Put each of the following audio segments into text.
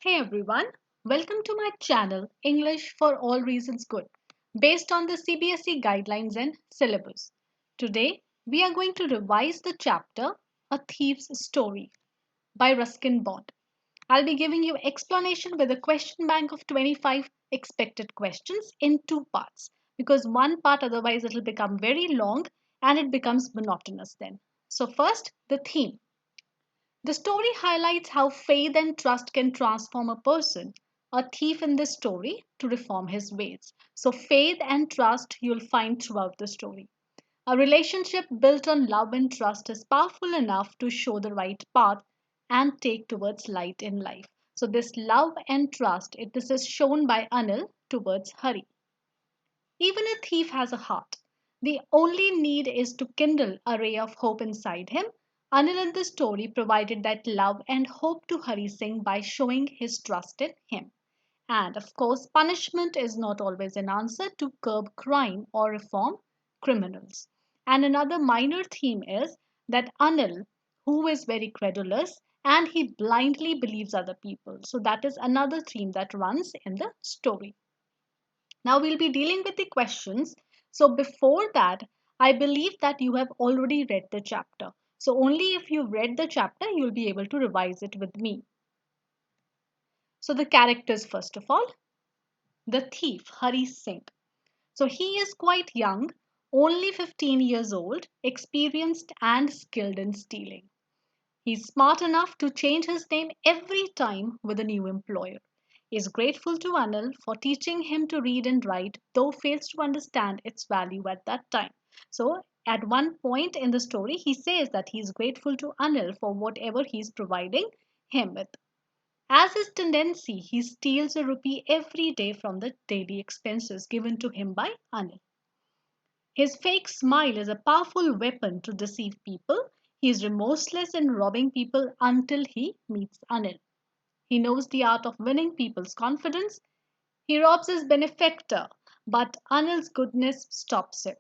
Hey everyone, welcome to my channel English for All Reasons Good, based on the CBSE guidelines and syllabus. Today, we are going to revise the chapter A Thief's Story by Ruskin Bond. I'll be giving you explanation with a question bank of 25 expected questions in two parts because one part otherwise it will become very long and it becomes monotonous then. So first, the theme. The story highlights how faith and trust can transform a person, a thief in this story, to reform his ways. So, faith and trust you'll find throughout the story. A relationship built on love and trust is powerful enough to show the right path and take towards light in life. So, this love and trust, this is shown by Anil towards Hari. Even a thief has a heart. The only need is to kindle a ray of hope inside him. Anil in the story provided that love and hope to Hari Singh by showing his trust in him. And of course, punishment is not always an answer to curb crime or reform criminals. And another minor theme is that Anil, who is very credulous, and he blindly believes other people. So that is another theme that runs in the story. Now we'll be dealing with the questions. So before that, I believe that you have already read the chapter. So only if you've read the chapter, you'll be able to revise it with me. So the characters first of all, the thief, Hari Singh. So he is quite young, only 15 years old, experienced and skilled in stealing. He's smart enough to change his name every time with a new employer. He is grateful to Anil for teaching him to read and write, though fails to understand its value at that time. So, at one point in the story, he says that he is grateful to Anil for whatever he is providing him with. As his tendency, he steals a rupee every day from the daily expenses given to him by Anil. His fake smile is a powerful weapon to deceive people. He is remorseless in robbing people until he meets Anil. He knows the art of winning people's confidence. He robs his benefactor, but Anil's goodness stops him.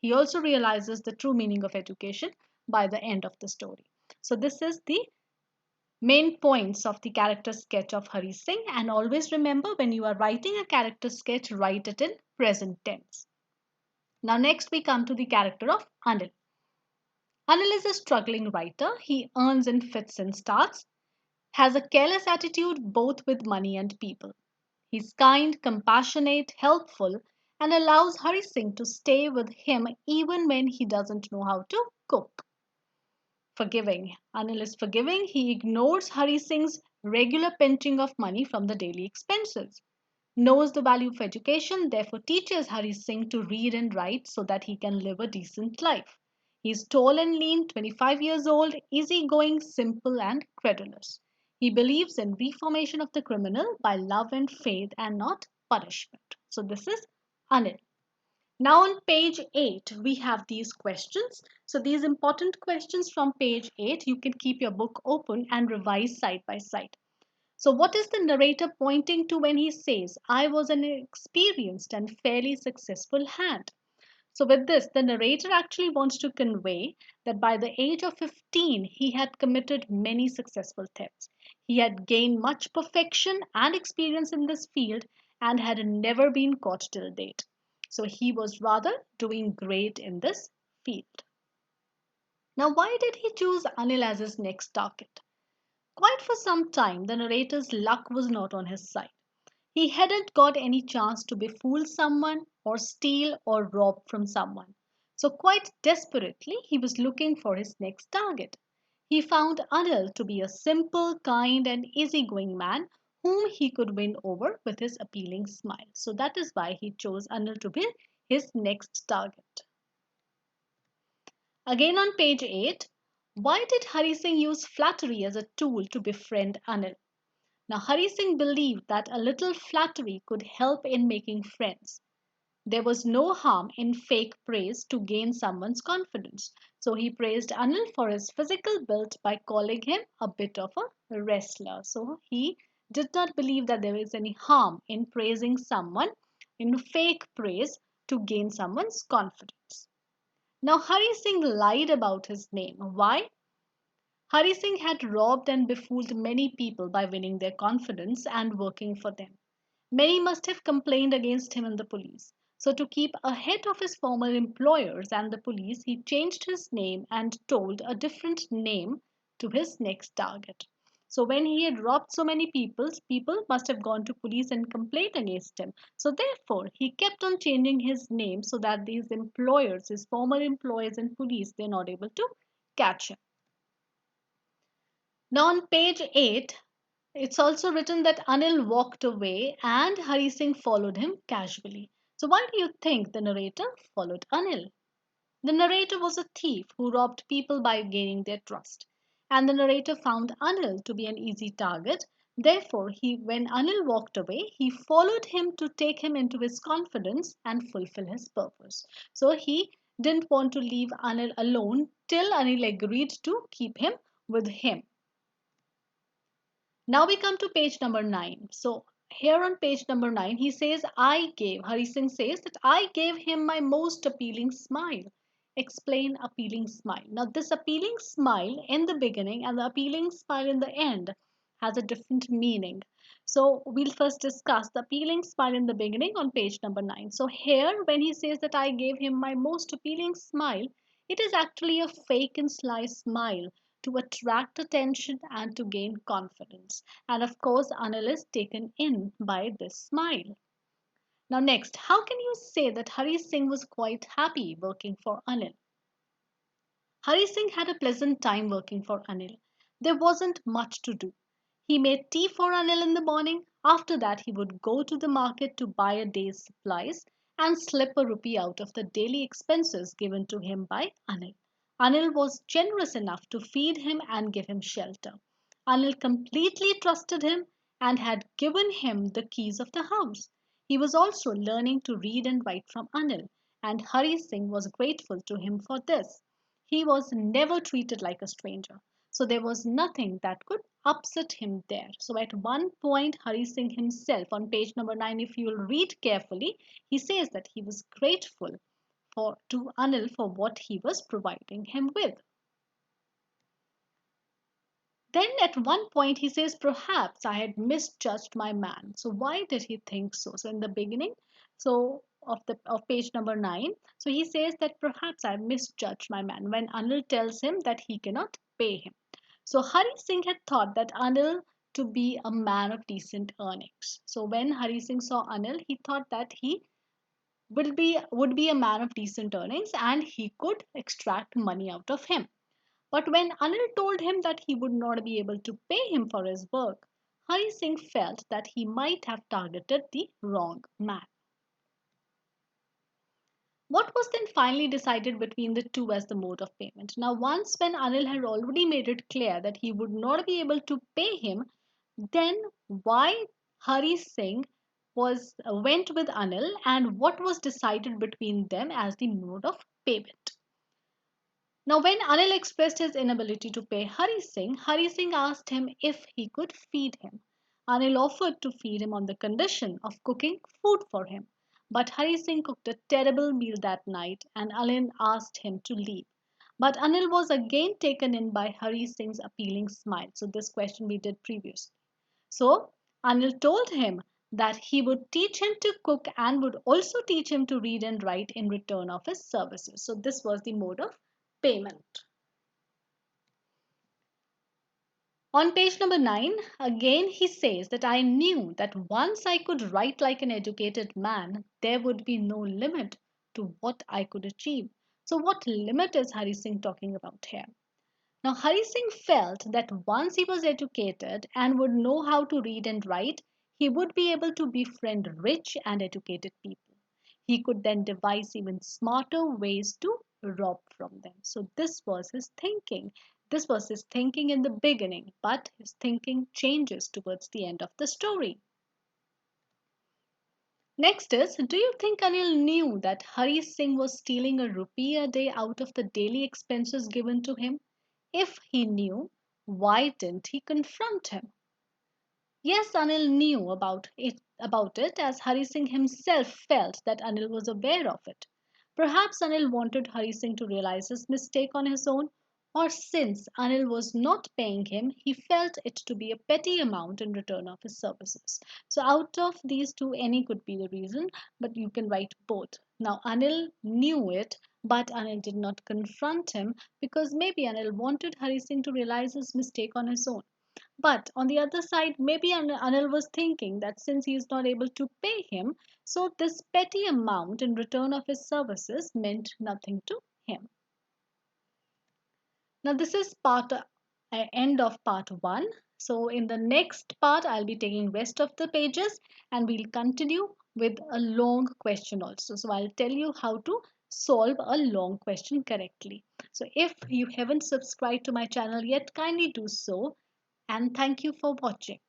He also realizes the true meaning of education by the end of the story. So, this is the main points of the character sketch of Hari Singh. And always remember, when you are writing a character sketch, write it in present tense. Now, next we come to the character of Anil. Anil is a struggling writer. He earns in fits and starts, has a careless attitude both with money and people. He's kind, compassionate, helpful, and allows Hari Singh to stay with him even when he doesn't know how to cook. Forgiving. Anil is forgiving. He ignores Hari Singh's regular pinching of money from the daily expenses. Knows the value of education, therefore teaches Hari Singh to read and write so that he can live a decent life. He is tall and lean, 25 years old, easygoing, simple, and credulous. He believes in reformation of the criminal by love and faith and not punishment. So this is Anil. Now on page 8, we have these questions. So these important questions from page 8, you can keep your book open and revise side by side. So, what is the narrator pointing to when he says, I was an experienced and fairly successful hand? So, with this, the narrator actually wants to convey that by the age of 15, he had committed many successful thefts. He had gained much perfection and experience in this field and had never been caught till date. So, he was rather doing great in this field. Now, why did he choose Anil as his next target? Quite for some time, the narrator's luck was not on his side. He hadn't got any chance to befool someone or steal or rob from someone. So, quite desperately, he was looking for his next target. He found Anil to be a simple, kind, and easygoing man whom he could win over with his appealing smile. So, that is why he chose Anil to be his next target. Again on page 8, why did Hari Singh use flattery as a tool to befriend Anil? Now, Hari Singh believed that a little flattery could help in making friends. There was no harm in fake praise to gain someone's confidence. So he praised Anil for his physical build by calling him a bit of a wrestler. So he did not believe that there is any harm in praising someone in fake praise to gain someone's confidence. Now, Hari Singh lied about his name. Why? Hari Singh had robbed and befooled many people by winning their confidence and working for them. Many must have complained against him in the police. So, to keep ahead of his former employers and the police, he changed his name and told a different name to his next target. So, when he had robbed so many people must have gone to police and complained against him. So, therefore, he kept on changing his name so that these employers, his former employers and police, they're not able to catch him. Now, on page 8, it's also written that Anil walked away and Hari Singh followed him casually. So, why do you think the narrator followed Anil? The narrator was a thief who robbed people by gaining their trust. And the narrator found Anil to be an easy target. Therefore, when Anil walked away, he followed him to take him into his confidence and fulfill his purpose. So, he didn't want to leave Anil alone till Anil agreed to keep him with him. Now we come to page number 9. So here on page number 9, Hari Singh says that I gave him my most appealing smile. Explain appealing smile. Now this appealing smile in the beginning and the appealing smile in the end has a different meaning. So we'll first discuss the appealing smile in the beginning on page number 9. So here when he says that I gave him my most appealing smile, it is actually a fake and sly smile to attract attention and to gain confidence. And of course, Anil is taken in by this smile. Now, next, how can you say that Hari Singh was quite happy working for Anil? Hari Singh had a pleasant time working for Anil. There wasn't much to do. He made tea for Anil in the morning. After that, he would go to the market to buy a day's supplies and slip a rupee out of the daily expenses given to him by Anil. Anil was generous enough to feed him and give him shelter. Anil completely trusted him and had given him the keys of the house. He was also learning to read and write from Anil, and Hari Singh was grateful to him for this. He was never treated like a stranger. So there was nothing that could upset him there. So at one point, Hari Singh himself, on page number 9, if you will read carefully, he says that he was grateful to Anil for what he was providing him with. Then at one point he says, perhaps I had misjudged my man. So why did he think so? So in the beginning, so of page number 9, so he says that perhaps I misjudged my man when Anil tells him that he cannot pay him. So Hari Singh had thought that Anil to be a man of decent earnings. So when Hari Singh saw Anil, he thought that he would be a man of decent earnings and he could extract money out of him. But when Anil told him that he would not be able to pay him for his work, Hari Singh felt that he might have targeted the wrong man. What was then finally decided between the two as the mode of payment? Now, once when Anil had already made it clear that he would not be able to pay him, then why Hari Singh went with Anil and what was decided between them as the mode of payment? Now, when Anil expressed his inability to pay Hari Singh asked him if he could feed him. Anil offered to feed him on the condition of cooking food for him. But Hari Singh cooked a terrible meal that night and Anil asked him to leave. But Anil was again taken in by Hari Singh's appealing smile. So, this question we did previously. So, Anil told him that he would teach him to cook and would also teach him to read and write in return of his services. So, this was the mode of payment. On page number 9, again he says that I knew that once I could write like an educated man, there would be no limit to what I could achieve. So, what limit is Hari Singh talking about here? Now, Hari Singh felt that once he was educated and would know how to read and write, he would be able to befriend rich and educated people. He could then devise even smarter ways to rob from them. So, this was his thinking. This was his thinking in the beginning, but his thinking changes towards the end of the story. Next is, do you think Anil knew that Hari Singh was stealing a rupee a day out of the daily expenses given to him? If he knew, why didn't he confront him? Yes, Anil knew about it as Hari Singh himself felt that Anil was aware of it. Perhaps Anil wanted Hari Singh to realize his mistake on his own, Or since Anil was not paying him, he felt it to be a petty amount in return of his services. So, out of these two, any could be the reason, but you can write both. Now, Anil knew it, but Anil did not confront him because maybe Anil wanted Hari Singh to realize his mistake on his own. But on the other side, maybe Anil was thinking that since he is not able to pay him, so this petty amount in return of his services meant nothing to him. Now, this is end of part one. So, in the next part, I'll be taking rest of the pages and we'll continue with a long question also. So, I'll tell you how to solve a long question correctly. So, if you haven't subscribed to my channel yet, kindly do so. And thank you for watching.